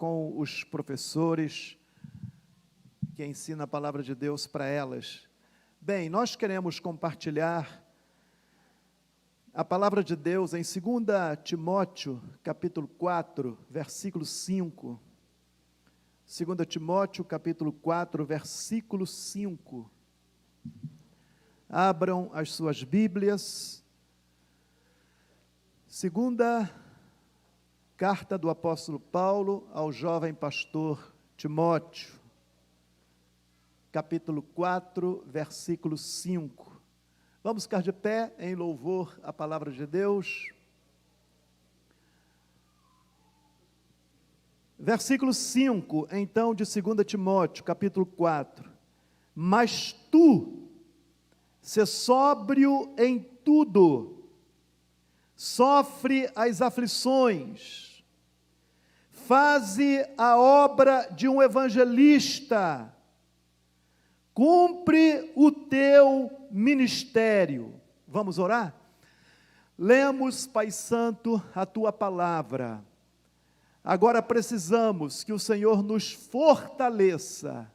com os professores que ensinam a palavra de Deus para elas. Bem, nós queremos compartilhar a palavra de Deus em 2 Timóteo, capítulo 4, versículo 5. 2 Timóteo, capítulo 4, versículo 5. Abram as suas Bíblias. Segunda carta do apóstolo Paulo ao jovem pastor Timóteo, capítulo 4, versículo 5. Vamos ficar de pé em louvor à palavra de Deus. Versículo 5, então, de 2 Timóteo, capítulo 4. Mas tu, sê sóbrio em tudo, sofre as aflições, faze a obra de um evangelista, cumpre o teu ministério. Vamos orar? Lemos, Pai Santo, a tua palavra. Agora precisamos que o Senhor nos fortaleça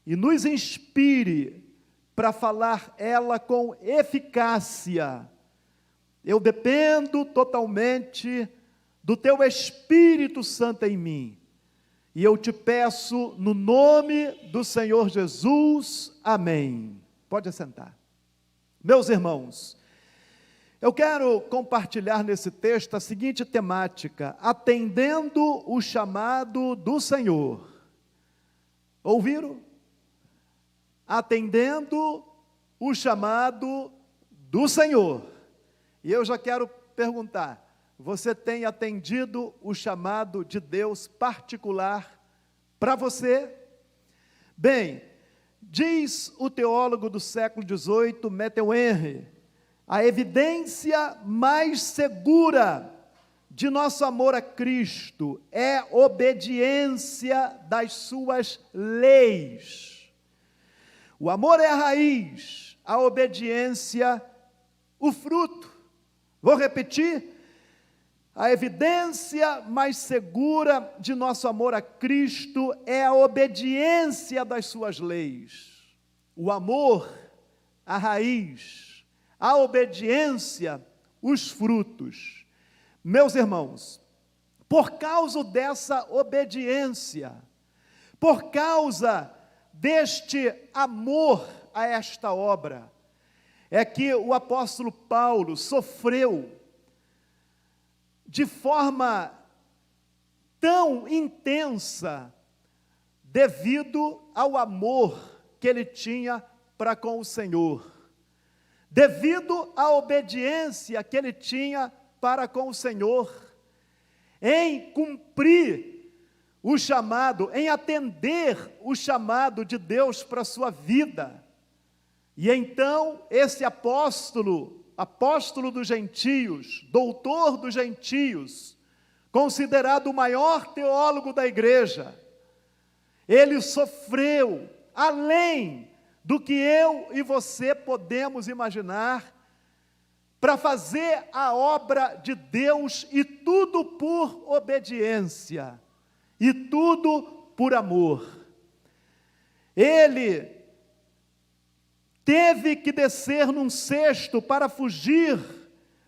e nos inspire para falar ela com eficácia. Eu dependo totalmente do teu Espírito Santo em mim. E eu te peço no nome do Senhor Jesus. Amém. Pode assentar. Meus irmãos, eu quero compartilhar nesse texto a seguinte temática: atendendo o chamado do Senhor. Ouviram? Atendendo o chamado do Senhor. E eu já quero perguntar: você tem atendido o chamado de Deus particular para você? Bem, diz o teólogo do século XVIII, Matthew Henry, a evidência mais segura de nosso amor a Cristo é obediência das suas leis. O amor é a raiz, a obediência, o fruto. Vou repetir. A evidência mais segura de nosso amor a Cristo é a obediência das suas leis. O amor, a raiz, a obediência, os frutos. Meus irmãos, por causa dessa obediência, por causa deste amor a esta obra, é que o apóstolo Paulo sofreu de forma tão intensa, devido ao amor que ele tinha para com o Senhor, devido à obediência que ele tinha para com o Senhor, em cumprir o chamado, em atender o chamado de Deus para a sua vida. E então, esse apóstolo dos gentios, doutor dos gentios, considerado o maior teólogo da igreja, ele sofreu além do que eu e você podemos imaginar, para fazer a obra de Deus, e tudo por obediência, e tudo por amor. Ele teve que descer num cesto para fugir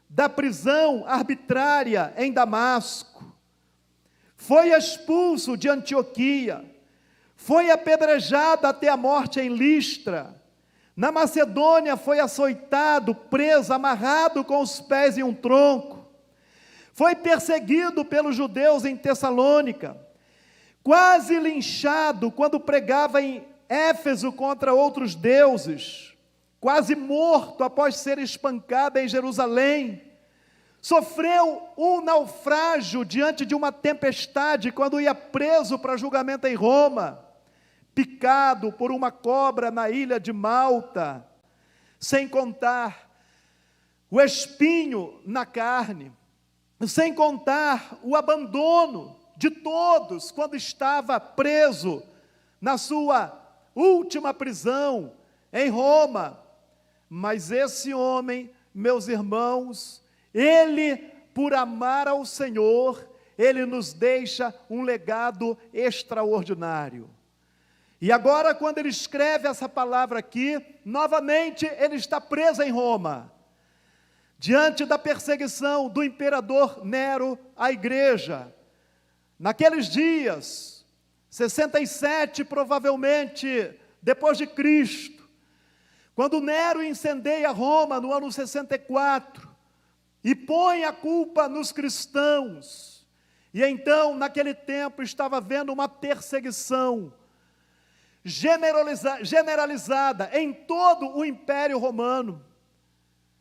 da prisão arbitrária em Damasco. Foi expulso de Antioquia. Foi apedrejado até a morte em Listra. Na Macedônia foi açoitado, preso, amarrado com os pés em um tronco. Foi perseguido pelos judeus em Tessalônica. Quase linchado quando pregava em Éfeso contra outros deuses, quase morto após ser espancado em Jerusalém, sofreu um naufrágio diante de uma tempestade quando ia preso para julgamento em Roma, picado por uma cobra na ilha de Malta, sem contar o espinho na carne, sem contar o abandono de todos quando estava preso na sua última prisão em Roma. Mas esse homem, meus irmãos, ele, por amar ao Senhor, ele nos deixa um legado extraordinário. E agora, quando ele escreve essa palavra aqui, novamente ele está preso em Roma, diante da perseguição do imperador Nero à igreja. Naqueles dias, 67 provavelmente depois de Cristo, quando Nero incendeia Roma no ano 64 e põe a culpa nos cristãos, e então naquele tempo estava havendo uma perseguição generalizada em todo o Império Romano.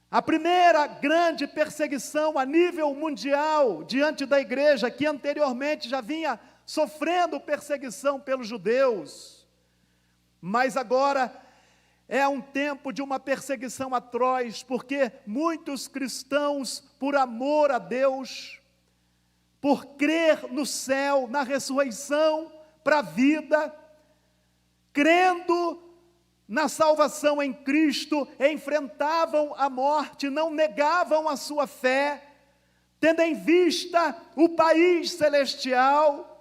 A primeira grande perseguição a nível mundial diante da igreja, que anteriormente já vinha sofrendo perseguição pelos judeus, mas agora é um tempo de uma perseguição atroz, porque muitos cristãos, por amor a Deus, por crer no céu, na ressurreição para a vida, crendo na salvação em Cristo, enfrentavam a morte, não negavam a sua fé, tendo em vista o país celestial,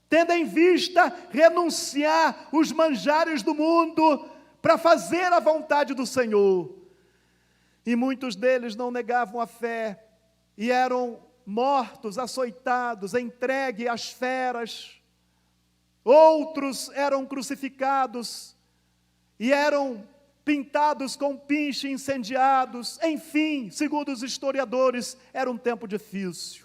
tendo em vista renunciar os manjares do mundo para fazer a vontade do Senhor. E muitos deles não negavam a fé e eram mortos, açoitados, entregues às feras. Outros eram crucificados e eram pintados com pinche, incendiados. Enfim, segundo os historiadores, era um tempo difícil.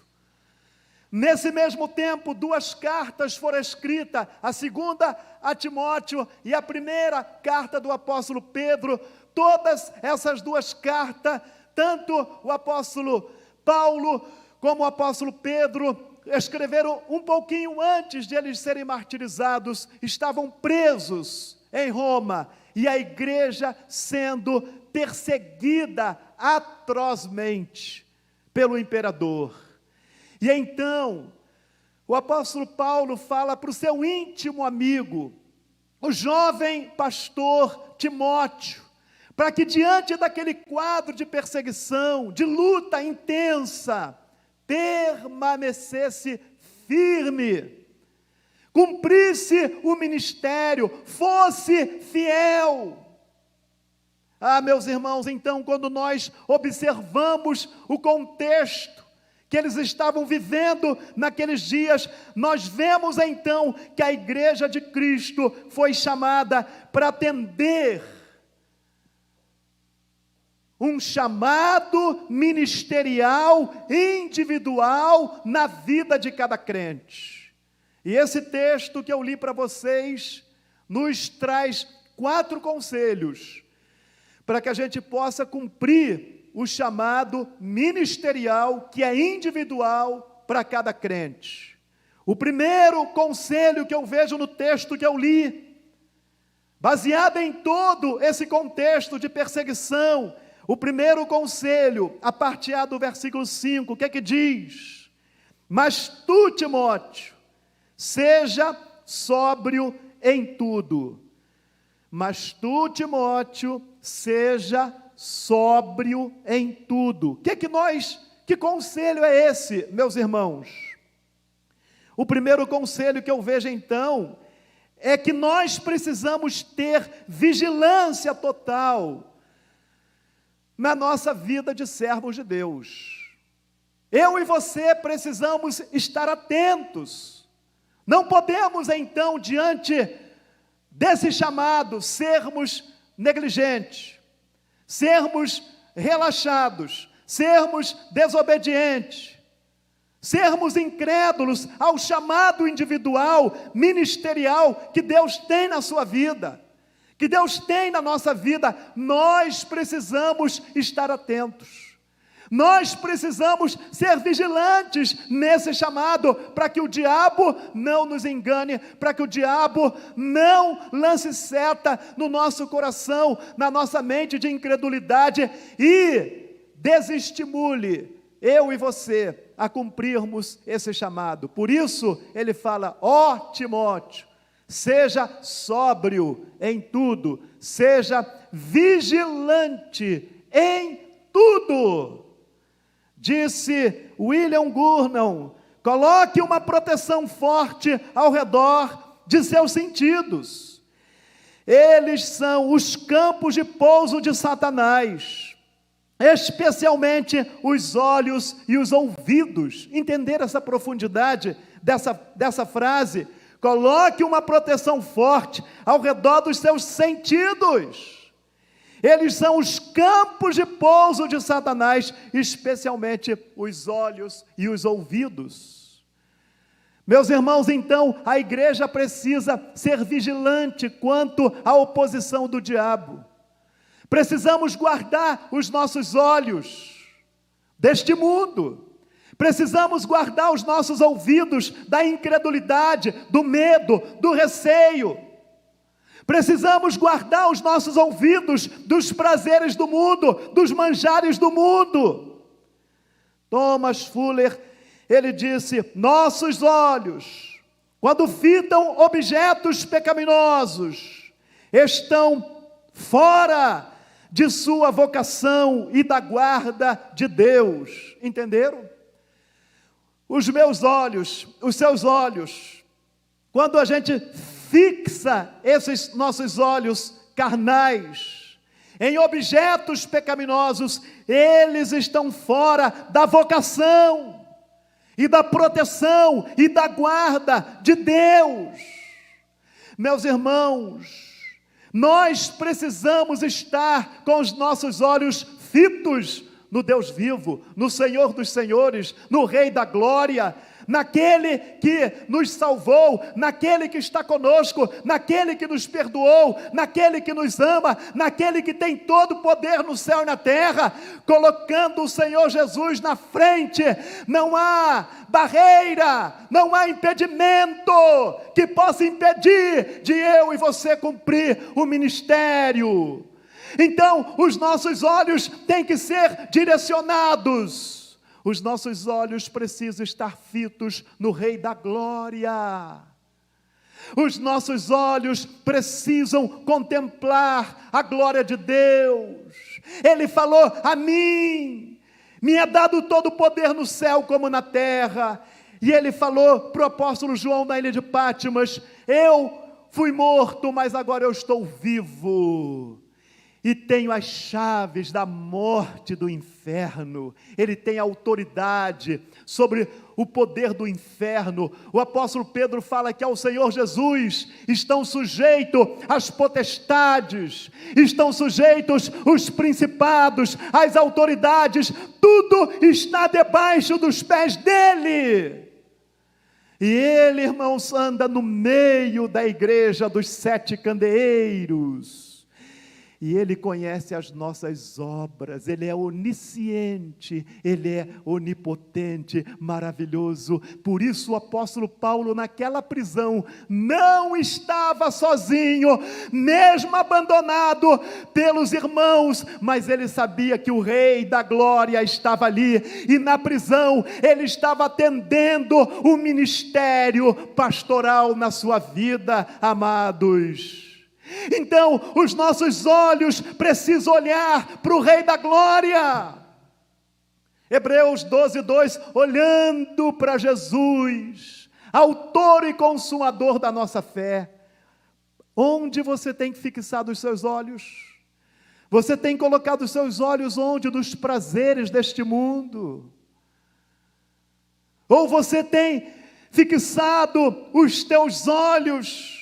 Nesse mesmo tempo, 2 cartas foram escritas, a segunda a Timóteo e a primeira carta do apóstolo Pedro. Todas essas 2 cartas, tanto o apóstolo Paulo como o apóstolo Pedro, escreveram um pouquinho antes de eles serem martirizados, estavam presos em Roma, e a igreja sendo perseguida atrozmente pelo imperador. E então, o apóstolo Paulo fala para o seu íntimo amigo, o jovem pastor Timóteo, para que diante daquele quadro de perseguição, de luta intensa, permanecesse firme, cumprisse o ministério, fosse fiel. Ah, meus irmãos, então, quando nós observamos o contexto que eles estavam vivendo naqueles dias, nós vemos então que a igreja de Cristo foi chamada para atender um chamado ministerial, individual, na vida de cada crente. E esse texto que eu li para vocês, nos traz 4 conselhos, para que a gente possa cumprir o chamado ministerial, que é individual para cada crente. O primeiro conselho que eu vejo no texto que eu li, baseado em todo esse contexto de perseguição, o primeiro conselho, a partir do versículo 5, o que é que diz? Mas tu, Timóteo, seja sóbrio em tudo. Mas tu, Timóteo, seja sóbrio em tudo. Que conselho é esse, meus irmãos? O primeiro conselho que eu vejo então, é que nós precisamos ter vigilância total na nossa vida de servos de Deus. Eu e você precisamos estar atentos. Não podemos então, diante desse chamado, sermos negligentes, sermos relaxados, sermos desobedientes, sermos incrédulos ao chamado individual, ministerial que Deus tem na sua vida, que Deus tem na nossa vida. Nós precisamos estar atentos. Nós precisamos ser vigilantes nesse chamado, para que o diabo não nos engane, para que o diabo não lance seta no nosso coração, na nossa mente de incredulidade e desestimule eu e você a cumprirmos esse chamado. Por isso ele fala: ó Timóteo, seja sóbrio em tudo, seja vigilante em tudo. Disse William Gurnall, Coloque uma proteção forte ao redor de seus sentidos. Eles são os campos de pouso de Satanás, especialmente os olhos e os ouvidos. Entender essa profundidade dessa frase? Coloque uma proteção forte ao redor dos seus sentidos. Eles são os campos de pouso de Satanás, especialmente os olhos e os ouvidos. Meus irmãos, então, a igreja precisa ser vigilante quanto à oposição do diabo. Precisamos guardar os nossos olhos deste mundo. Precisamos guardar os nossos ouvidos da incredulidade, do medo, do receio. Precisamos guardar os nossos ouvidos dos prazeres do mundo, dos manjares do mundo. Thomas Fuller, ele disse: nossos olhos, quando fitam objetos pecaminosos, estão fora de sua vocação e da guarda de Deus. Entenderam? Os meus olhos, os seus olhos, quando a gente fixa esses nossos olhos carnais em objetos pecaminosos, eles estão fora da vocação e da proteção e da guarda de Deus. Meus irmãos, nós precisamos estar com os nossos olhos fitos no Deus vivo, no Senhor dos Senhores, no Rei da Glória, naquele que nos salvou, naquele que está conosco, naquele que nos perdoou, naquele que nos ama, naquele que tem todo o poder no céu e na terra. Colocando o Senhor Jesus na frente, não há barreira, não há impedimento que possa impedir de eu e você cumprir o ministério. Então, os nossos olhos têm que ser direcionados. Os nossos olhos precisam estar fitos no Rei da Glória. Os nossos olhos precisam contemplar a glória de Deus. Ele falou: a mim me é dado todo o poder no céu como na terra. E ele falou para o apóstolo João na ilha de Pátimas: eu fui morto, mas agora eu estou vivo. E tenho as chaves da morte e do inferno. Ele tem autoridade sobre o poder do inferno. O apóstolo Pedro fala que ao Senhor Jesus estão sujeitos as potestades, estão sujeitos os principados, as autoridades, tudo está debaixo dos pés dele. E ele, irmãos, anda no meio da igreja dos 7 candeeiros. E Ele conhece as nossas obras, Ele é onisciente, Ele é onipotente, maravilhoso. Por isso o apóstolo Paulo naquela prisão não estava sozinho, mesmo abandonado pelos irmãos, mas ele sabia que o Rei da Glória estava ali, e na prisão ele estava atendendo o ministério pastoral na sua vida, amados. Então, os nossos olhos precisam olhar para o Rei da Glória. Hebreus 12:2, olhando para Jesus, autor e consumador da nossa fé. Onde você tem fixado os seus olhos? Você tem colocado os seus olhos onde? Nos prazeres deste mundo? Ou você tem fixado os teus olhos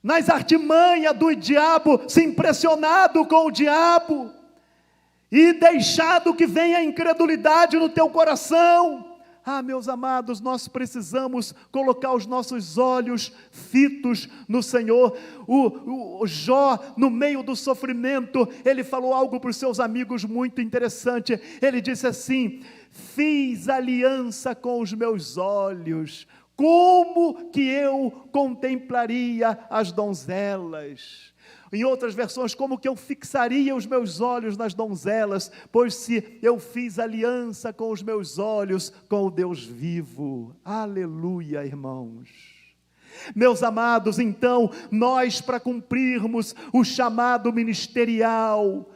nas artimanhas do diabo, se impressionado com o diabo, e deixado que venha a incredulidade no teu coração? Ah, meus amados, nós precisamos colocar os nossos olhos fitos no Senhor. O Jó, no meio do sofrimento, ele falou algo para os seus amigos muito interessante. Ele disse assim: fiz aliança com os meus olhos, como que eu contemplaria as donzelas? Em outras versões, como que eu fixaria os meus olhos nas donzelas? Pois se eu fiz aliança com os meus olhos, com o Deus vivo. Aleluia, irmãos. Meus amados, então, nós, para cumprirmos o chamado ministerial,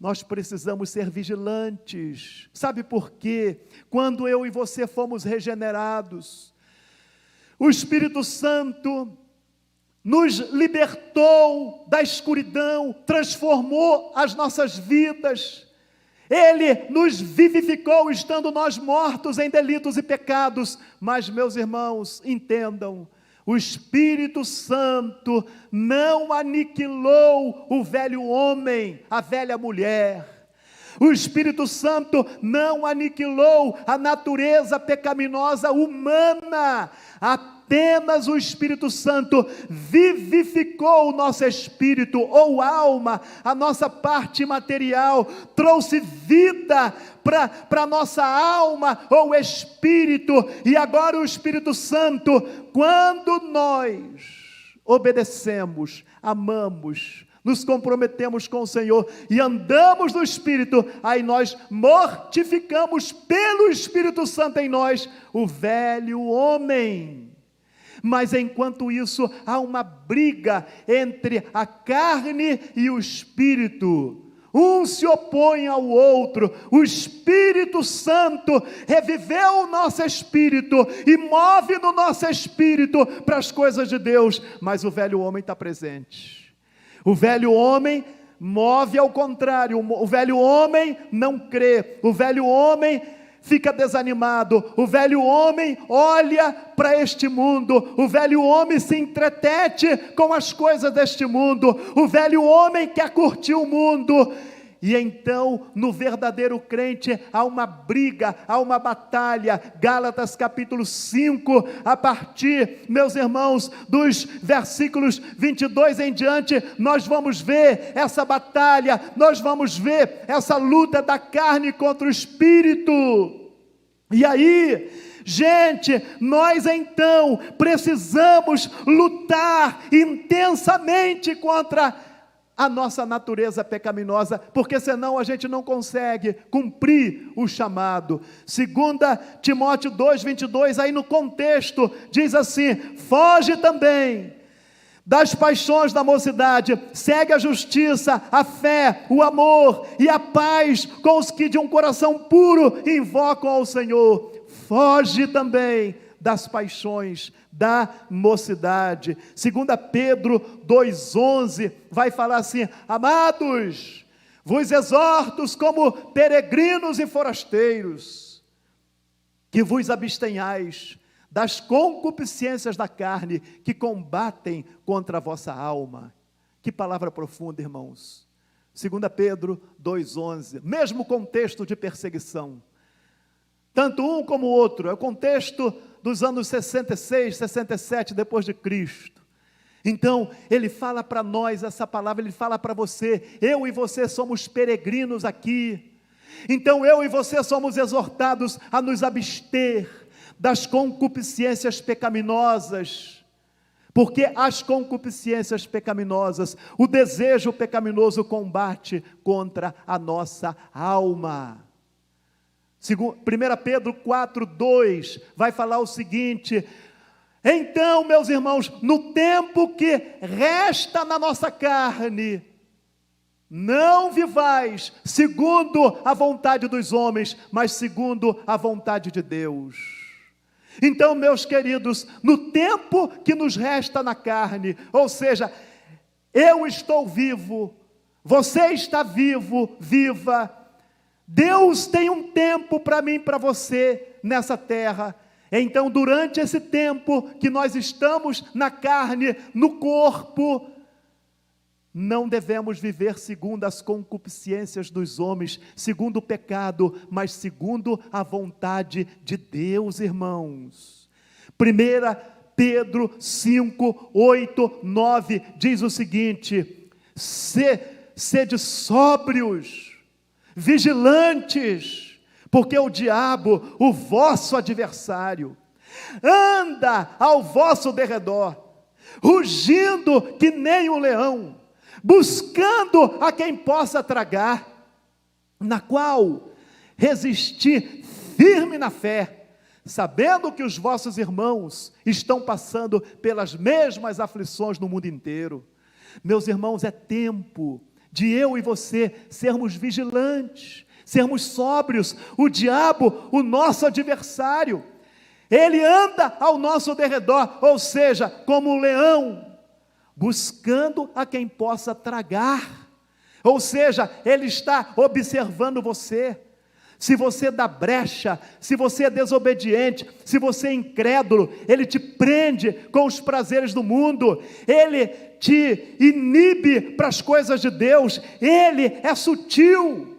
nós precisamos ser vigilantes. Sabe por quê? Quando eu e você fomos regenerados, o Espírito Santo nos libertou da escuridão, transformou as nossas vidas. Ele nos vivificou, estando nós mortos em delitos e pecados. Mas, meus irmãos, entendam, o Espírito Santo não aniquilou o velho homem, a velha mulher. O Espírito Santo não aniquilou a natureza pecaminosa humana. Apenas o Espírito Santo vivificou o nosso espírito ou alma, a nossa parte material, trouxe vida para a nossa alma ou espírito. E agora o Espírito Santo, quando nós obedecemos, amamos, nos comprometemos com o Senhor e andamos no Espírito, aí nós mortificamos pelo Espírito Santo em nós o velho homem. Mas enquanto isso, há uma briga entre a carne e o Espírito. Um se opõe ao outro. O Espírito Santo reviveu o nosso espírito e move no nosso espírito para as coisas de Deus, mas o velho homem está presente. O velho homem move ao contrário, o velho homem não crê, o velho homem fica desanimado, o velho homem olha para este mundo, o velho homem se entretete com as coisas deste mundo, o velho homem quer curtir o mundo. E então, no verdadeiro crente, há uma briga, há uma batalha. Gálatas capítulo 5, a partir, meus irmãos, dos versículos 22 em diante, nós vamos ver essa batalha, nós vamos ver essa luta da carne contra o espírito. E aí, gente, nós então precisamos lutar intensamente contra a nossa natureza pecaminosa, porque senão a gente não consegue cumprir o chamado. 2 Timóteo 2:22, aí no contexto, diz assim: foge também das paixões da mocidade, segue a justiça, a fé, o amor e a paz com os que de um coração puro invocam ao Senhor. Foge também das paixões da mocidade. 2 Pedro 2:11 vai falar assim: amados, vos exorto como peregrinos e forasteiros, que vos abstenhais das concupiscências da carne, que combatem contra a vossa alma. Que palavra profunda, irmãos. 2 Pedro 2:11, mesmo contexto de perseguição, tanto um como o outro, é o contexto dos anos 66, 67 depois de Cristo. Então, ele fala para nós essa palavra, ele fala para você, eu e você somos peregrinos aqui. Então, eu e você somos exortados a nos abster das concupiscências pecaminosas, porque as concupiscências pecaminosas, o desejo pecaminoso combate contra a nossa alma. 1 Pedro 4:2 vai falar o seguinte: então, meus irmãos, no tempo que resta na nossa carne, não vivais segundo a vontade dos homens, mas segundo a vontade de Deus. Então, meus queridos, no tempo que nos resta na carne, ou seja, eu estou vivo, você está vivo, viva. Deus tem um tempo para mim e para você nessa terra. Então, durante esse tempo que nós estamos na carne, no corpo, não devemos viver segundo as concupiscências dos homens, segundo o pecado, mas segundo a vontade de Deus, irmãos. 1 Pedro 5, 8, 9 diz o seguinte: sede sóbrios, vigilantes, porque o diabo, o vosso adversário, anda ao vosso derredor, rugindo que nem um leão, buscando a quem possa tragar, na qual resistir firme na fé, sabendo que os vossos irmãos estão passando pelas mesmas aflições no mundo inteiro. Meus irmãos, é tempo de eu e você sermos vigilantes, sermos sóbrios. O diabo, o nosso adversário, ele anda ao nosso derredor, ou seja, como um leão, buscando a quem possa tragar. Ou seja, ele está observando você. Se você dá brecha, se você é desobediente, se você é incrédulo, ele te prende com os prazeres do mundo, ele te inibe para as coisas de Deus, ele é sutil,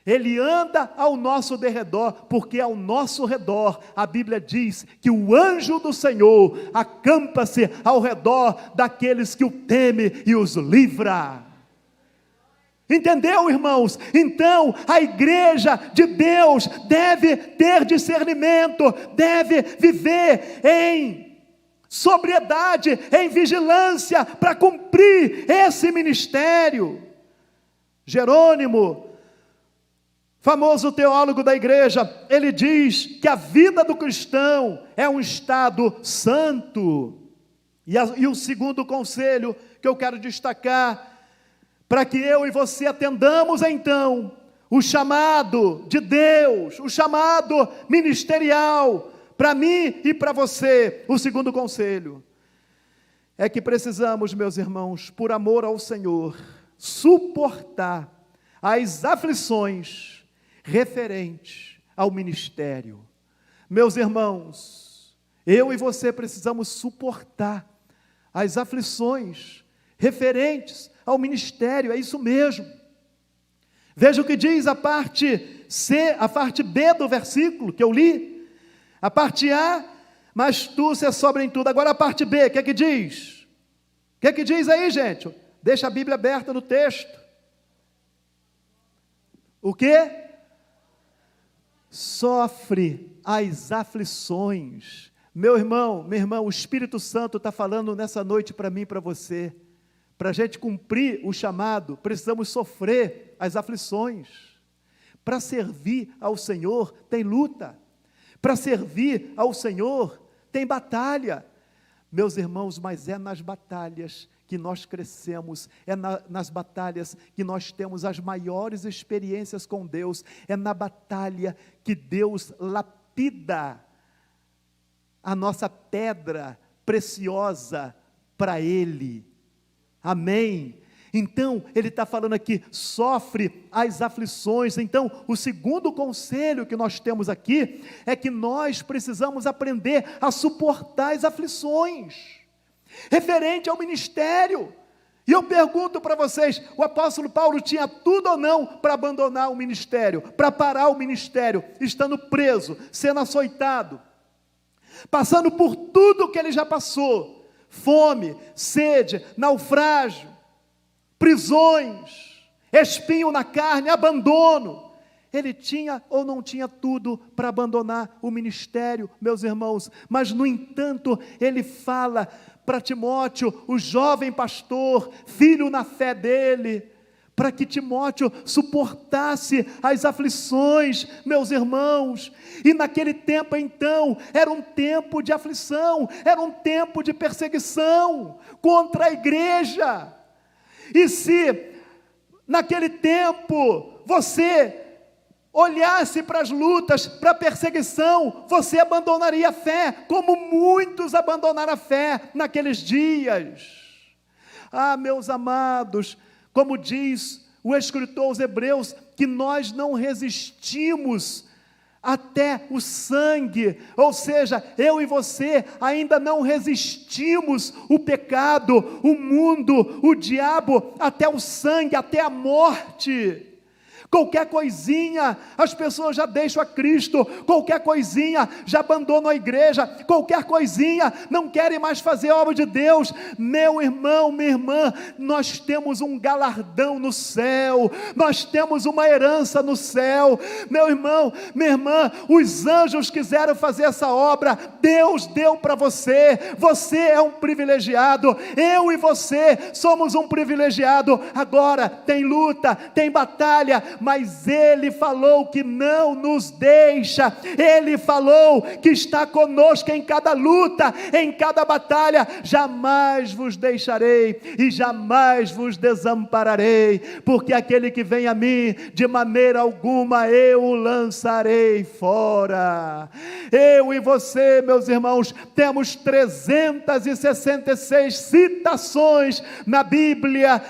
ele anda ao nosso derredor, porque ao nosso redor, a Bíblia diz que o anjo do Senhor acampa-se ao redor daqueles que o temem e os livra. Entendeu, irmãos? Então, a igreja de Deus deve ter discernimento, deve viver em sobriedade, em vigilância, para cumprir esse ministério. Jerônimo, famoso teólogo da igreja, ele diz que a vida do cristão é um estado santo. E o segundo conselho que eu quero destacar, para que eu e você atendamos então o chamado de Deus, o chamado ministerial, para mim e para você. O segundo conselho é que precisamos, meus irmãos, por amor ao Senhor, suportar as aflições referentes ao ministério. Meus irmãos, eu e você precisamos suportar as aflições referentes ao ministério, é isso mesmo. Veja o que diz a parte C, a parte B do versículo que eu li. A parte A, mas tu se sobra em tudo. Agora a parte B, o que é que diz? O que é que diz aí, gente? Deixa a Bíblia aberta no texto. O quê? Sofre as aflições. Meu irmão, minha irmã, o Espírito Santo está falando nessa noite para mim e para você. Para a gente cumprir o chamado, precisamos sofrer as aflições. Para servir ao Senhor, tem luta. Para servir ao Senhor, tem batalha. Meus irmãos, mas é nas batalhas que nós crescemos, é nas batalhas que nós temos as maiores experiências com Deus, é na batalha que Deus lapida a nossa pedra preciosa para Ele. Amém? Então, ele está falando aqui, sofre as aflições. Então, o segundo conselho que nós temos aqui, é que nós precisamos aprender a suportar as aflições, referente ao ministério. E eu pergunto para vocês, o apóstolo Paulo tinha tudo ou não para abandonar o ministério, para parar o ministério, estando preso, sendo açoitado, passando por tudo que ele já passou, fome, sede, naufrágio, prisões, espinho na carne, abandono. Ele tinha ou não tinha tudo para abandonar o ministério, meus irmãos, mas no entanto, ele fala para Timóteo, o jovem pastor, filho na fé dele, para que Timóteo suportasse as aflições, meus irmãos. E naquele tempo então, era um tempo de aflição, era um tempo de perseguição contra a igreja. E se naquele tempo você olhasse para as lutas, para a perseguição, você abandonaria a fé, como muitos abandonaram a fé naqueles dias. Ah, meus amados, como diz o escritor aos Hebreus, que nós não resistimos até o sangue, ou seja, eu e você ainda não resistimos o pecado, o mundo, o diabo, até o sangue, até a morte. Qualquer coisinha, as pessoas já deixam a Cristo, qualquer coisinha, já abandonam a igreja, qualquer coisinha, não querem mais fazer a obra de Deus. Meu irmão, minha irmã, nós temos um galardão no céu, nós temos uma herança no céu. Meu irmão, minha irmã, os anjos quiseram fazer essa obra, Deus deu para você, você é um privilegiado, eu e você somos um privilegiado. Agora tem luta, tem batalha, mas Ele falou que não nos deixa, Ele falou que está conosco em cada luta, em cada batalha. Jamais vos deixarei e jamais vos desampararei, porque aquele que vem a mim, de maneira alguma eu o lançarei fora. Eu e você, meus irmãos, temos 366 citações na Bíblia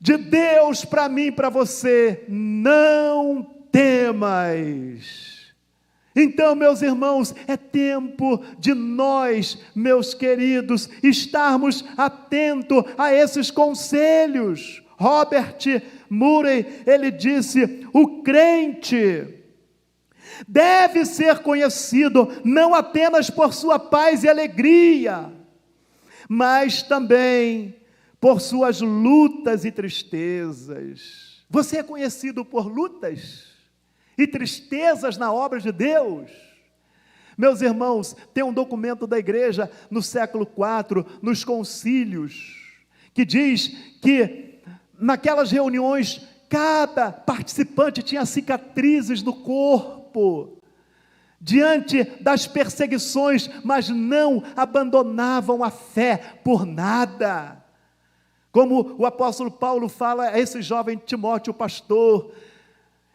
de Deus para mim e para você: não temas. Então, meus irmãos, é tempo de nós, meus queridos, estarmos atentos a esses conselhos. Robert Murray, ele disse: o crente deve ser conhecido não apenas por sua paz e alegria, mas também por suas lutas e tristezas. Você é conhecido por lutas e tristezas na obra de Deus? Meus irmãos, tem um documento da igreja no século IV, nos concílios, que diz que naquelas reuniões cada participante tinha cicatrizes no corpo, diante das perseguições, mas não abandonavam a fé por nada. Como o apóstolo Paulo fala a esse jovem Timóteo, pastor: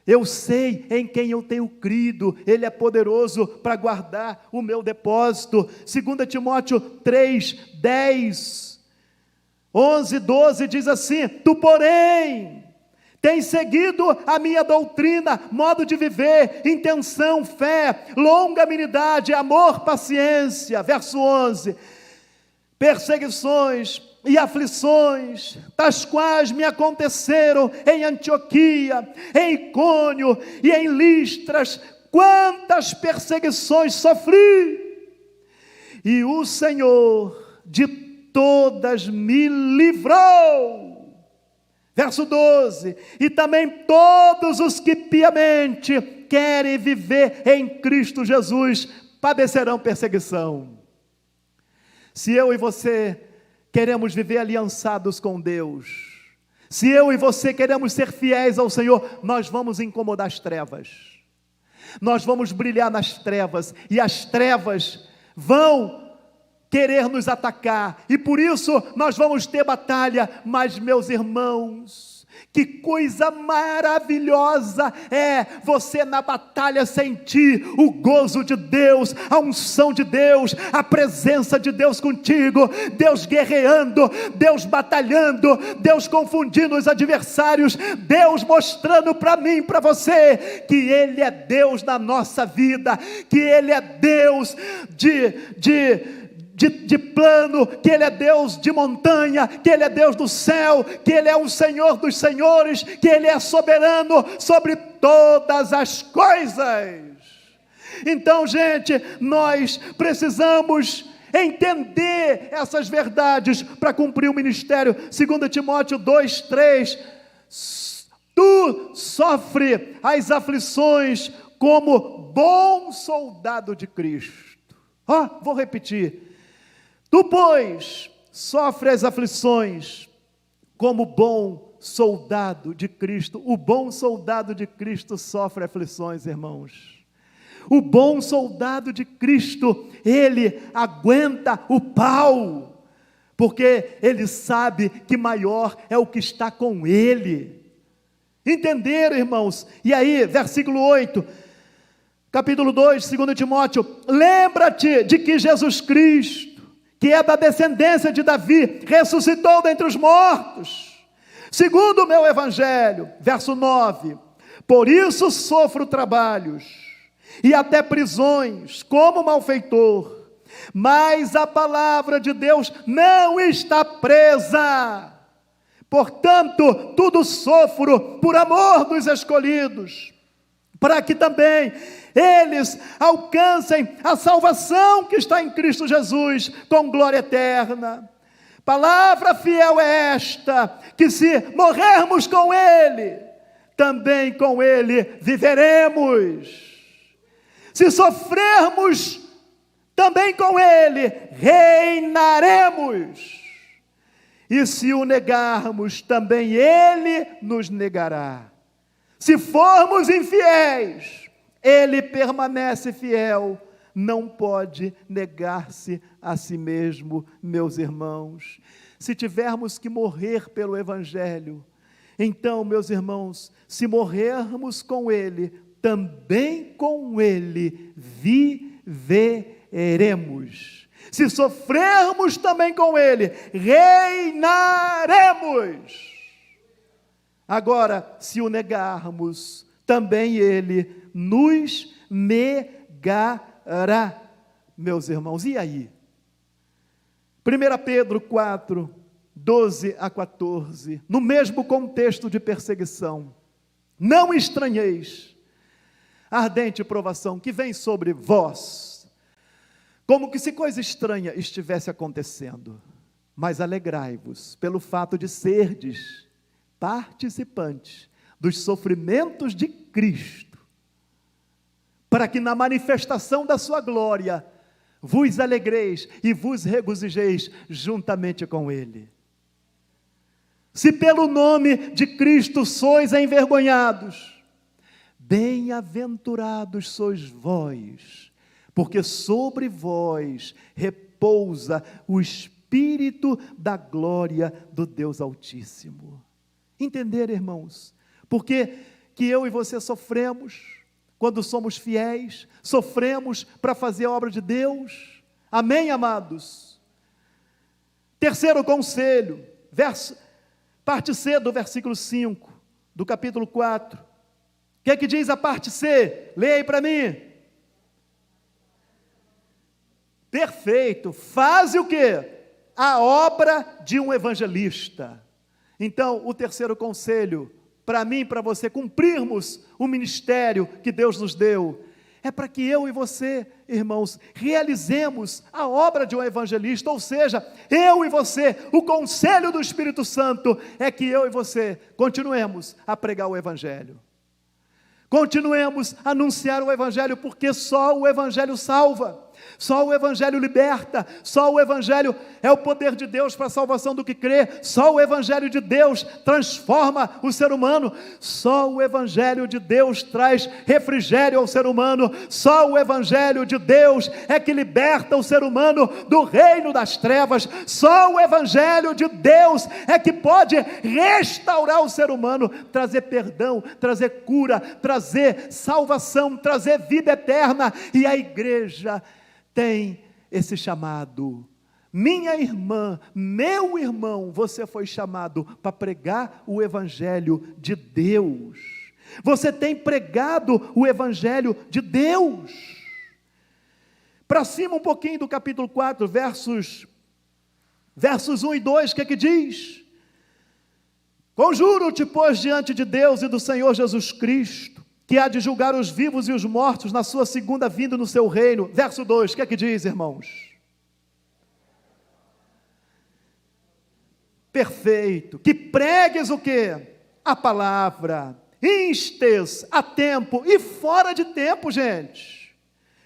eu sei em quem eu tenho crido, Ele é poderoso para guardar o meu depósito. 2 Timóteo 3, 10, 11, 12 diz assim: tu, porém, tens seguido a minha doutrina, modo de viver, intenção, fé, longanimidade, amor, paciência. Verso 11: perseguições e aflições, das quais me aconteceram em Antioquia, em Icônio e em Listras, quantas perseguições sofri, e o Senhor de todas me livrou. Verso 12: e também todos os que piamente querem viver em Cristo Jesus padecerão perseguição. Se eu e você queremos viver aliançados com Deus, se eu e você queremos ser fiéis ao Senhor, nós vamos incomodar as trevas, nós vamos brilhar nas trevas, e as trevas vão querer nos atacar, e por isso nós vamos ter batalha. Mas, meus irmãos, que coisa maravilhosa é você na batalha sentir o gozo de Deus, a unção de Deus, a presença de Deus contigo, Deus guerreando, Deus batalhando, Deus confundindo os adversários, Deus mostrando para mim, para você, que Ele é Deus na nossa vida, que Ele é Deus de plano, que Ele é Deus de montanha, que Ele é Deus do céu, que Ele é o Senhor dos senhores, que Ele é soberano sobre todas as coisas. Então, gente, nós precisamos entender essas verdades para cumprir o ministério. 2 Timóteo 2, 3, tu sofre as aflições como bom soldado de Cristo. Vou repetir: tu, pois, sofre as aflições como bom soldado de Cristo. O bom soldado de Cristo sofre aflições, irmãos. O bom soldado de Cristo, ele aguenta o pau, porque ele sabe que maior é o que está com ele. Entenderam, irmãos? E aí, versículo 8, capítulo 2, 2 Timóteo: lembra-te de que Jesus Cristo, que é da descendência de Davi, ressuscitou dentre os mortos, segundo o meu evangelho. Verso 9: por isso sofro trabalhos, e até prisões, como malfeitor, mas a palavra de Deus não está presa. Portanto, tudo sofro por amor dos escolhidos, para que também eles alcancem a salvação que está em Cristo Jesus, com glória eterna. Palavra fiel é esta, que se morrermos com Ele, também com Ele viveremos. Se sofrermos, também com Ele reinaremos. E se o negarmos, também Ele nos negará. Se formos infiéis, Ele permanece fiel, não pode negar-se a si mesmo, meus irmãos. Se tivermos que morrer pelo Evangelho, então, meus irmãos, se morrermos com Ele, também com Ele viveremos. Se sofrermos também com Ele, reinaremos. Agora, se o negarmos, também Ele nos negará, meus irmãos. E aí? 1 Pedro 4, 12 a 14, no mesmo contexto de perseguição. Não estranheis a ardente provação que vem sobre vós, como que se coisa estranha estivesse acontecendo, mas alegrai-vos pelo fato de serdes participantes dos sofrimentos de Cristo, para que na manifestação da sua glória vos alegreis e vos regozijeis juntamente com Ele. Se pelo nome de Cristo sois envergonhados, bem-aventurados sois vós, porque sobre vós repousa o Espírito da glória do Deus Altíssimo. Entender, irmãos, porque que eu e você sofremos quando somos fiéis, sofremos para fazer a obra de Deus. Amém, amados? Terceiro conselho, parte C do versículo 5, do capítulo 4. O que é que diz a parte C? Leia aí para mim. Perfeito. Faze o quê? A obra de um evangelista. Então, o terceiro conselho, para mim e para você cumprirmos o ministério que Deus nos deu, é para que eu e você, irmãos, realizemos a obra de um evangelista, ou seja, eu e você, o conselho do Espírito Santo é que eu e você continuemos a pregar o evangelho. Continuemos a anunciar o evangelho, porque só o evangelho salva. Só o evangelho liberta, só o evangelho é o poder de Deus para a salvação do que crê, só o evangelho de Deus transforma o ser humano, só o evangelho de Deus traz refrigério ao ser humano, só o evangelho de Deus é que liberta o ser humano do reino das trevas, só o evangelho de Deus é que pode restaurar o ser humano, trazer perdão, trazer cura, trazer salvação, trazer vida eterna. E a igreja tem esse chamado. Minha irmã, meu irmão, você foi chamado para pregar o evangelho de Deus. Você tem pregado o evangelho de Deus. Para cima um pouquinho do capítulo 4, versos 1 e 2, o que é que diz? Conjuro-te, pois, diante de Deus e do Senhor Jesus Cristo, que há de julgar os vivos e os mortos na sua segunda vinda no seu reino. Verso 2, o que é que diz, irmãos? Perfeito. Que pregues o quê? A palavra. Instes a tempo e fora de tempo, gente.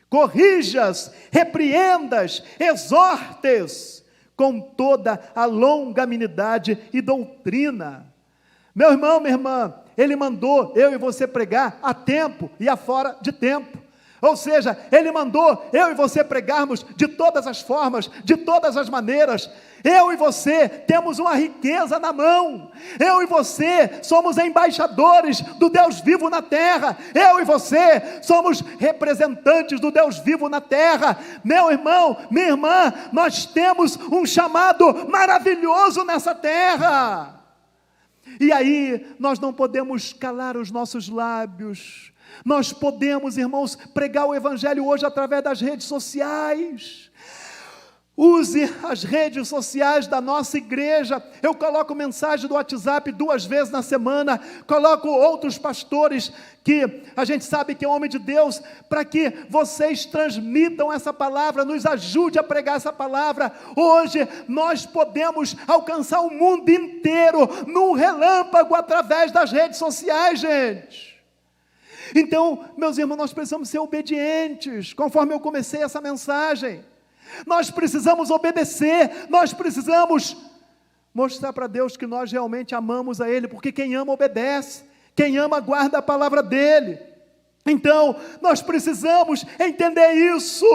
Corrijas, repreendas, exortes com toda a longanimidade e doutrina. Meu irmão, minha irmã, Ele mandou eu e você pregar a tempo e a fora de tempo. Ou seja, Ele mandou eu e você pregarmos de todas as formas, de todas as maneiras. Eu e você temos uma riqueza na mão. Eu e você somos embaixadores do Deus vivo na terra. Eu e você somos representantes do Deus vivo na terra. Meu irmão, minha irmã, nós temos um chamado maravilhoso nessa terra. E aí, nós não podemos calar os nossos lábios. Nós podemos, irmãos, pregar o evangelho hoje através das redes sociais. Use as redes sociais da nossa igreja. Eu coloco mensagem do WhatsApp 2 vezes na semana, coloco outros pastores que a gente sabe que é homem de Deus, para que vocês transmitam essa palavra, nos ajude a pregar essa palavra. Hoje nós podemos alcançar o mundo inteiro num relâmpago através das redes sociais, gente. Então, meus irmãos, nós precisamos ser obedientes, conforme eu comecei essa mensagem. Nós precisamos obedecer, nós precisamos mostrar para Deus que nós realmente amamos a Ele, porque quem ama obedece, Quem ama, guarda a palavra dele. Então, nós precisamos entender isso.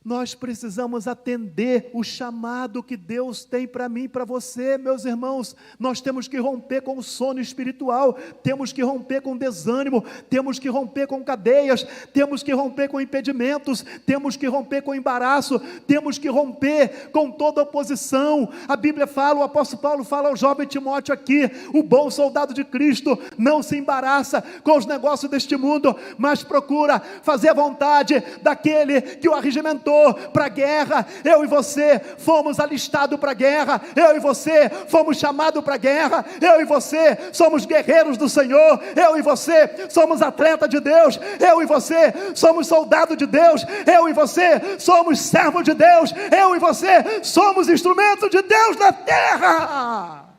Nós precisamos atender o chamado que Deus tem para mim e para você, meus irmãos. Nós temos que romper com o sono espiritual, temos que romper com desânimo, temos que romper com cadeias, temos que romper com impedimentos, temos que romper com embaraço, temos que romper com toda oposição. A Bíblia fala, o apóstolo Paulo fala ao jovem Timóteo aqui: o bom soldado de Cristo não se embaraça com os negócios deste mundo, mas procura fazer a vontade daquele que o arregimentou para a guerra. Eu e você fomos alistados para a guerra, eu e você fomos chamados para a guerra, eu e você somos guerreiros do Senhor, eu e você somos atleta de Deus, eu e você somos soldado de Deus, eu e você somos servo de Deus, eu e você somos instrumento de Deus na terra.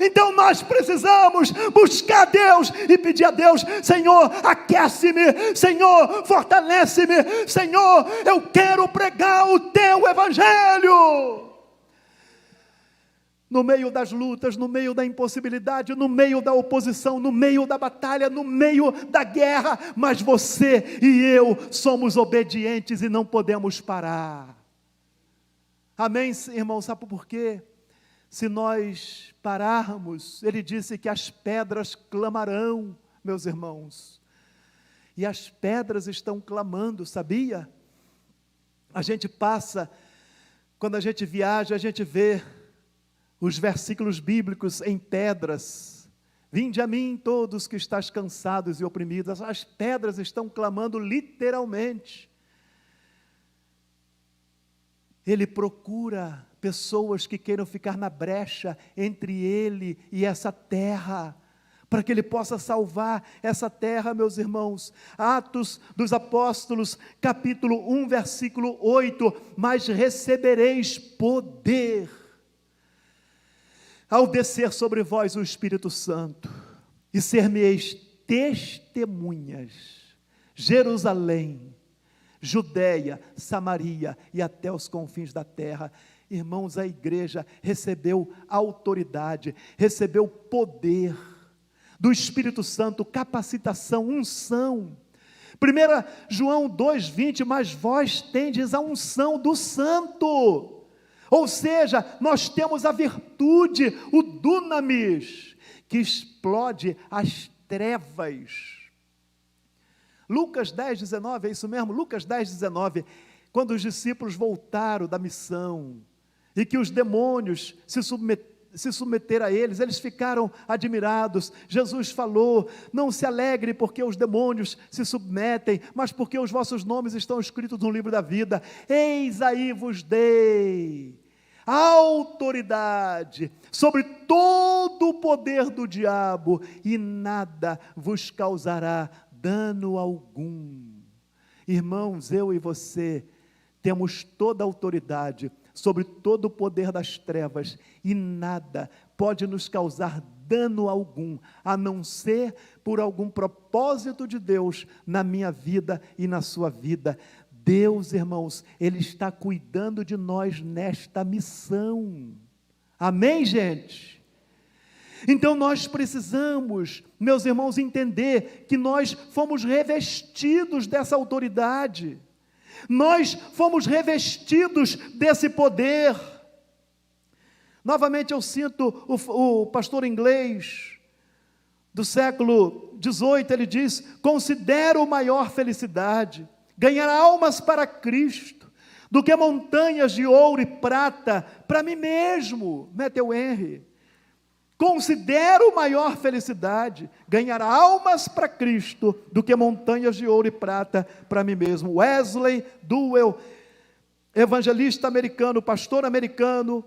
Então nós precisamos buscar Deus e pedir a Deus: Senhor, aquece-me, Senhor, fortalece-me, Senhor, eu quero pregar o teu evangelho. No meio das lutas, no meio da impossibilidade, no meio da oposição, no meio da batalha, no meio da guerra, mas você e eu somos obedientes e não podemos parar. Amém, irmão? Sabe por quê? Se nós pararmos, ele disse que as pedras clamarão, meus irmãos, e as pedras estão clamando, sabia? A gente passa, quando a gente viaja, a gente vê os versículos bíblicos em pedras: vinde a mim todos que estáis cansados e oprimidos. As pedras estão clamando literalmente. Ele procura pessoas que queiram ficar na brecha entre ele e essa terra, para que ele possa salvar essa terra, meus irmãos. Atos dos Apóstolos, capítulo 1, versículo 8: mas recebereis poder ao descer sobre vós o Espírito Santo, e ser-me-eis testemunhas, Jerusalém, Judeia, Samaria e até os confins da terra. Irmãos, a igreja recebeu autoridade, recebeu poder do Espírito Santo, capacitação, unção. 1 João 2,20: mas vós tendes a unção do Santo. Ou seja, nós temos a virtude, o dunamis, que explode as trevas. Lucas 10,19, é isso mesmo? Lucas 10,19, quando os discípulos voltaram da missão, e que os demônios se submeteram a eles, eles ficaram admirados. Jesus falou: não se alegre porque os demônios se submetem, mas porque os vossos nomes estão escritos no livro da vida. Eis aí vos dei autoridade sobre todo o poder do diabo, e nada vos causará dano algum. Irmãos, eu e você temos toda a autoridade sobre todo o poder das trevas, e nada pode nos causar dano algum, a não ser por algum propósito de Deus na minha vida e na sua vida. Deus, irmãos, Ele está cuidando de nós nesta missão. Amém, gente? Então nós precisamos, meus irmãos, entender que nós fomos revestidos dessa autoridade. Nós fomos revestidos desse poder. Novamente eu sinto o pastor inglês do século XVIII, ele diz: considero maior felicidade ganhar almas para Cristo do que montanhas de ouro e prata para mim mesmo. Matthew Henry. Considero maior felicidade ganhar almas para Cristo do que montanhas de ouro e prata para mim mesmo. Wesley Duell, evangelista americano, pastor americano,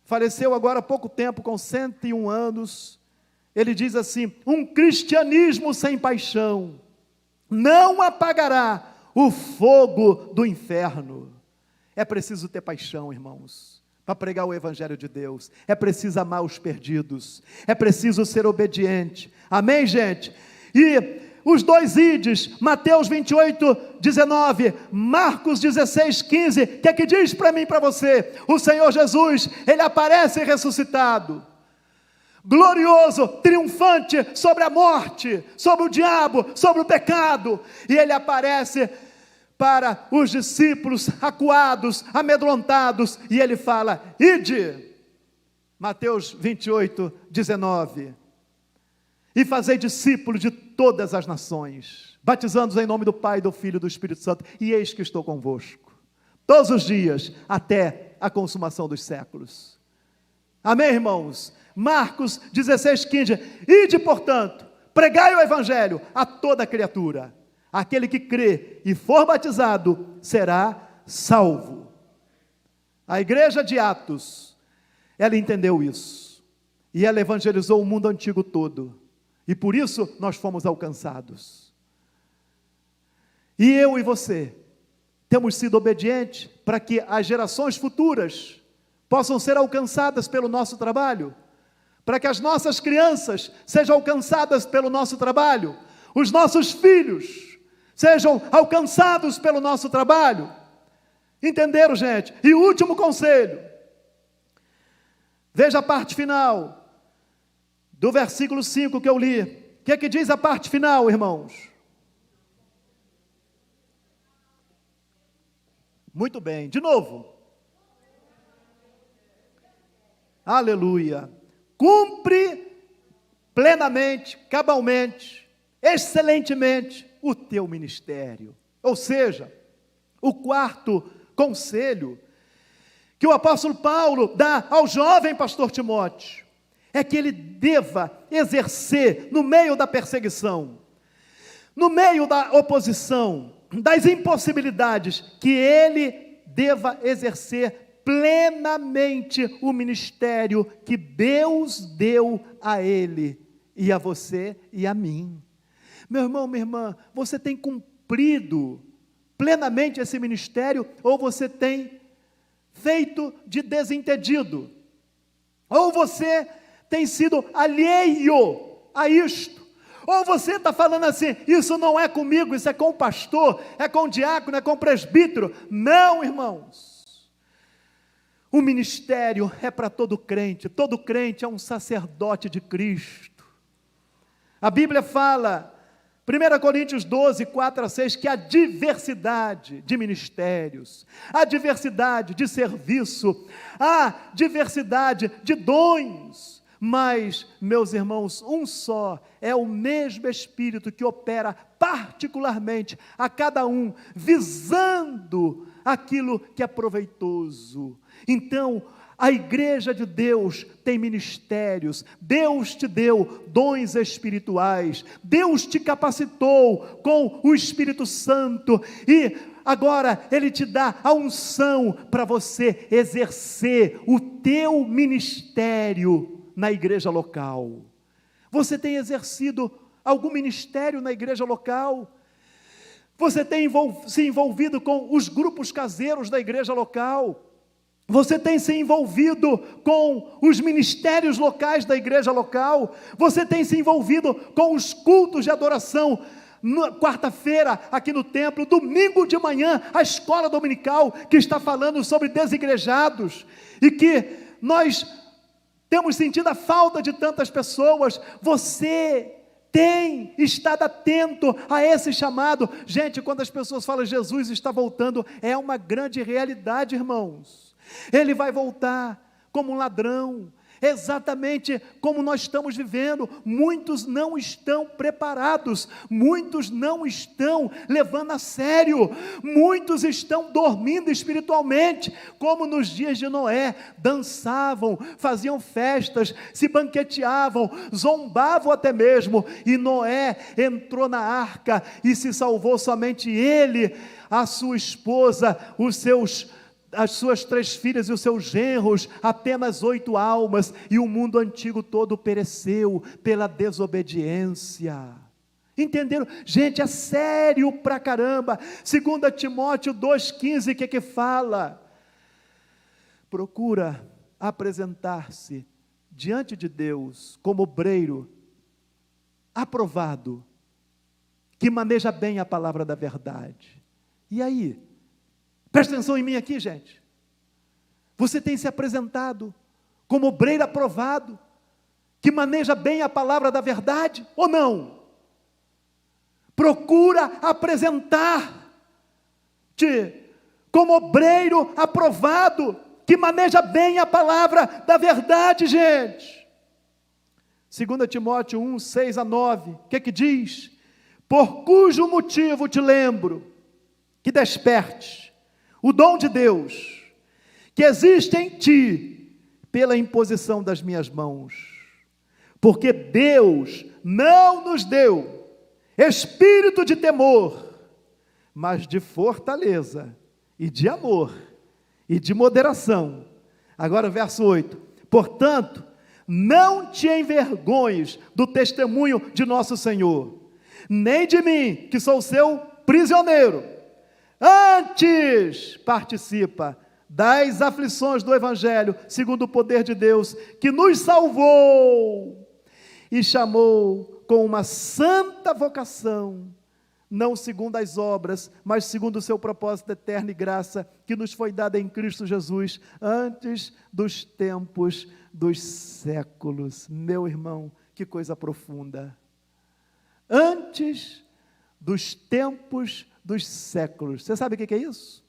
faleceu agora há pouco tempo, com 101 anos. Ele diz assim: um cristianismo sem paixão não apagará o fogo do inferno. É preciso ter paixão, irmãos, para pregar o evangelho de Deus. É preciso amar os perdidos, é preciso ser obediente. Amém, gente? E os dois ides, Mateus 28, 19, Marcos 16, 15, o que é que diz para mim e para você? O Senhor Jesus, Ele aparece ressuscitado. glorioso, triunfante sobre a morte, sobre o diabo, sobre o pecado. E ele aparece para os discípulos acuados, amedrontados, e ele fala: ide, Mateus 28, 19, e fazei discípulos de todas as nações, batizando-os em nome do Pai, do Filho e do Espírito Santo, e eis que estou convosco, todos os dias, até a consumação dos séculos. Amém, irmãos? Marcos 16, 15, ide, portanto, pregai o Evangelho a toda criatura. Aquele que crê e for batizado será salvo. A igreja de Atos, ela entendeu isso. E ela evangelizou o mundo antigo todo. E por isso nós fomos alcançados. E eu e você temos sido obedientes para que as gerações futuras possam ser alcançadas pelo nosso trabalho. Para que as nossas crianças sejam alcançadas pelo nosso trabalho. Os nossos filhos sejam alcançados pelo nosso trabalho. Entenderam, gente? E o último conselho, veja a parte final do versículo 5 que eu li. O que é que diz a parte final, irmãos? Muito bem, de novo. Aleluia. Cumpre plenamente, cabalmente, excelentemente o teu ministério. Ou seja, o quarto conselho que o apóstolo Paulo dá ao jovem pastor Timóteo é que ele deva exercer no meio da perseguição, no meio da oposição, das impossibilidades, que ele deva exercer plenamente o ministério que Deus deu a ele e a você e a mim. Meu irmão, minha irmã, você tem cumprido plenamente esse ministério, ou você tem feito de desentendido, ou você tem sido alheio a isto, ou você está falando assim: isso não é comigo, isso é com o pastor, é com o diácono, é com o presbítero. Não, irmãos, o ministério é para todo crente é um sacerdote de Cristo. A Bíblia fala, 1 Coríntios 12, 4 a 6, que há diversidade de ministérios, há diversidade de serviço, há diversidade de dons, mas, meus irmãos, um só, é o mesmo Espírito que opera particularmente a cada um, visando aquilo que é proveitoso. Então, a igreja de Deus tem ministérios, Deus te deu dons espirituais, Deus te capacitou com o Espírito Santo, e agora Ele te dá a unção para você exercer o teu ministério na igreja local. Você tem exercido algum ministério na igreja local? Você tem se envolvido com os grupos caseiros da igreja local? Você tem se envolvido com os ministérios locais da igreja local? Você tem se envolvido com os cultos de adoração? Quarta-feira aqui no templo, domingo de manhã, a escola dominical que está falando sobre desigrejados, e que nós temos sentido a falta de tantas pessoas. Você tem estado atento a esse chamado? Gente, quando as pessoas falam Jesus está voltando, é uma grande realidade, irmãos. Ele vai voltar como um ladrão, exatamente como nós estamos vivendo. Muitos não estão preparados, muitos não estão levando a sério, muitos estão dormindo espiritualmente, como nos dias de Noé, dançavam, faziam festas, se banqueteavam, zombavam até mesmo, e Noé entrou na arca e se salvou somente ele, a sua esposa, as suas 3 filhas e os seus genros, apenas 8 almas, e o mundo antigo todo pereceu pela desobediência. Entenderam? Gente, é sério pra caramba. 2 Timóteo 2,15, que fala? Procura apresentar-se diante de Deus como obreiro aprovado, que maneja bem a palavra da verdade. E aí? Presta atenção em mim aqui, gente. Você tem se apresentado como obreiro aprovado, que maneja bem a palavra da verdade, ou não? Procura apresentar-te como obreiro aprovado, que maneja bem a palavra da verdade, gente. 2 Timóteo 1, 6 a 9, o que diz? Por cujo motivo te lembro, que despertes o dom de Deus, que existe em ti, pela imposição das minhas mãos. Porque Deus não nos deu espírito de temor, mas de fortaleza, e de amor, e de moderação. Agora verso 8, portanto, não te envergonhes do testemunho de nosso Senhor, nem de mim, que sou seu prisioneiro. Antes, participa das aflições do Evangelho, segundo o poder de Deus, que nos salvou e chamou com uma santa vocação, não segundo as obras, mas segundo o seu propósito eterno e graça, que nos foi dada em Cristo Jesus, antes dos tempos dos séculos. Meu irmão, que coisa profunda! Antes dos tempos dos séculos. Você sabe o que é isso?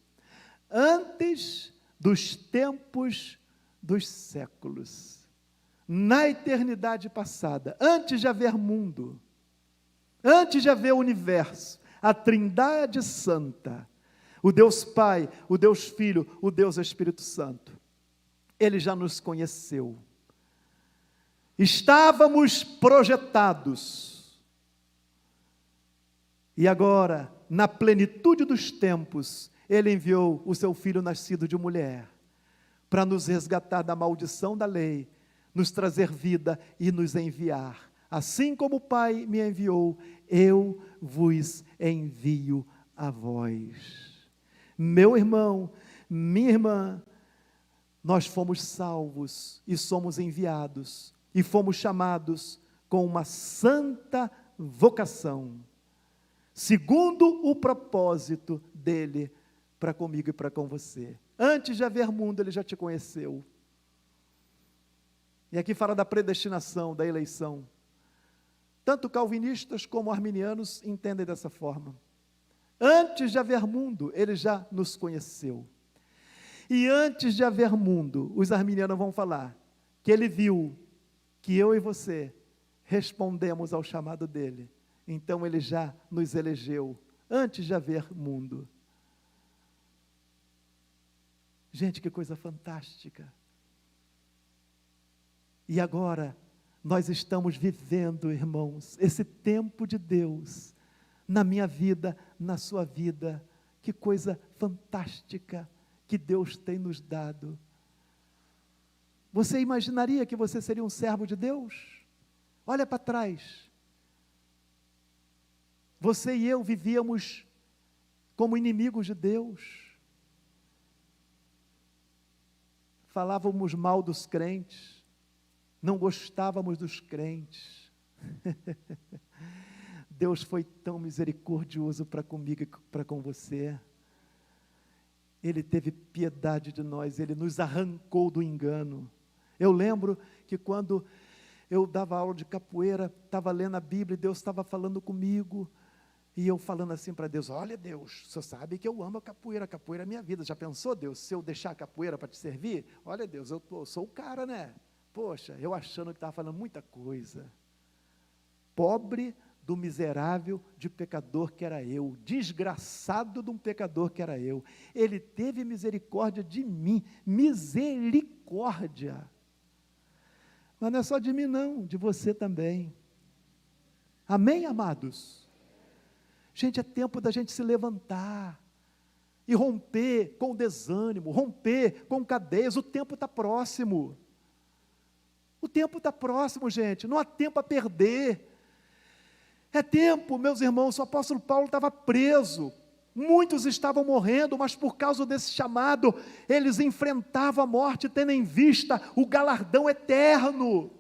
Antes dos tempos dos séculos. Na eternidade passada, antes de haver mundo, antes de haver universo, a Trindade Santa, o Deus Pai, o Deus Filho, o Deus Espírito Santo, Ele já nos conheceu. Estávamos projetados, e agora, na plenitude dos tempos, Ele enviou o seu Filho nascido de mulher, para nos resgatar da maldição da lei, nos trazer vida e nos enviar. Assim como o Pai me enviou, eu vos envio a vós. Meu irmão, minha irmã, nós fomos salvos e somos enviados, e fomos chamados com uma santa vocação, segundo o propósito dele para comigo e para com você. Antes de haver mundo, Ele já te conheceu. E aqui fala da predestinação, da eleição. Tanto calvinistas como arminianos entendem dessa forma. Antes de haver mundo, Ele já nos conheceu. E antes de haver mundo, os arminianos vão falar que Ele viu que eu e você respondemos ao chamado dEle. Então Ele já nos elegeu, antes de haver mundo. Gente, que coisa fantástica. E agora, nós estamos vivendo, irmãos, esse tempo de Deus, na minha vida, na sua vida. Que coisa fantástica que Deus tem nos dado. Você imaginaria que você seria um servo de Deus? Olha para trás. Você e eu vivíamos como inimigos de Deus. Falávamos mal dos crentes. Não gostávamos dos crentes. Deus foi tão misericordioso para comigo e para com você. Ele teve piedade de nós, Ele nos arrancou do engano. Eu lembro que quando eu dava aula de capoeira, estava lendo a Bíblia e Deus estava falando comigo, e eu falando assim para Deus: olha Deus, o Senhor sabe que eu amo a capoeira é a minha vida. Já pensou, Deus, se eu deixar a capoeira para te servir? Olha Deus, eu sou o cara, né? Poxa, eu achando que estava falando muita coisa. Pobre do miserável de pecador que era eu, desgraçado de um pecador que era eu. Ele teve misericórdia de mim, misericórdia. Mas não é só de mim não, de você também. Amém, amados? Gente, é tempo da gente se levantar e romper com o desânimo, romper com cadeias. O tempo está próximo. O tempo está próximo, gente, não há tempo a perder. É tempo, meus irmãos, o apóstolo Paulo estava preso, muitos estavam morrendo, mas por causa desse chamado, eles enfrentavam a morte, tendo em vista o galardão eterno. O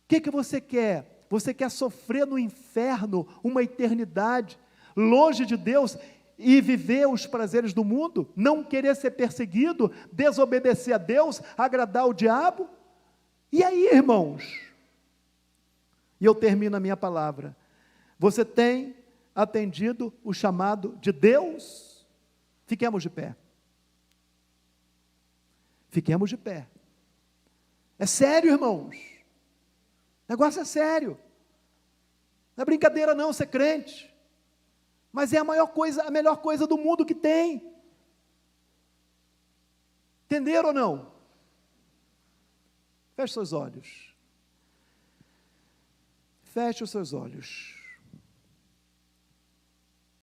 que você quer? Você quer sofrer no inferno uma eternidade, longe de Deus, e viver os prazeres do mundo? Não querer ser perseguido, desobedecer a Deus, agradar o diabo? E aí, irmãos? E eu termino a minha palavra. Você tem atendido o chamado de Deus? Fiquemos de pé. Fiquemos de pé. É sério, irmãos. O negócio é sério. Não é brincadeira não ser crente. Mas é a melhor coisa do mundo que tem. Entenderam ou não? Feche seus olhos. Feche os seus olhos.